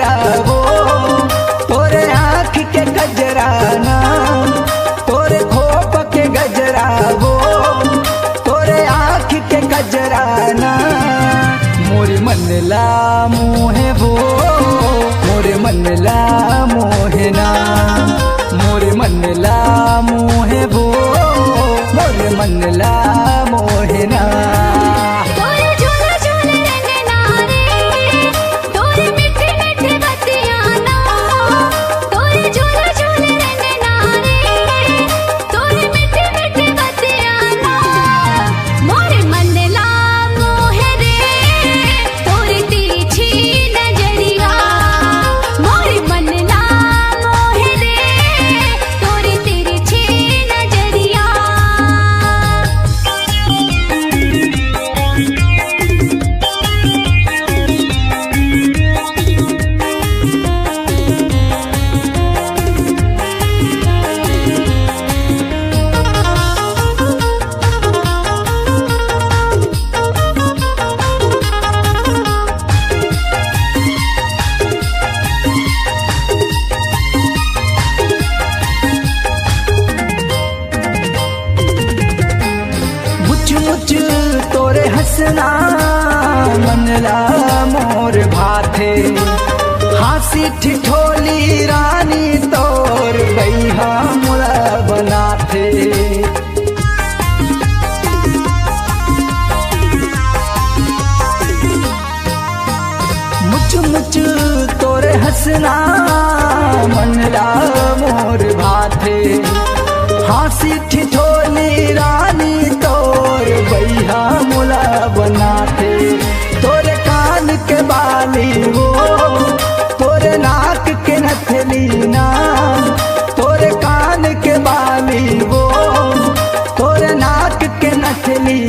गजरा वो, तोरे आँख के गजरा ना, तोरे खोप के गजरा वो, तोरे आँख के गजरा ना, मोरे मन ला मोहे वो, मोरे मन ला मोहे ना, मोरे मन ला मोहे वो, मोरे मन ला मोहे ना। मुझ तोरे हंसना मनला मोर भाथे, हासी ठिठोली रानी तोर बैहा मुड़ा बनाथे। मुझ तोरे हंसना मनला मोर भाथे, हासी ठिठोली रानी तोर बैहा मुला बनाते। तोरे कान के बाली वो, तोरे नाक के नथली ना, तोरे कान के बाली वो, तोरे नाक के नथली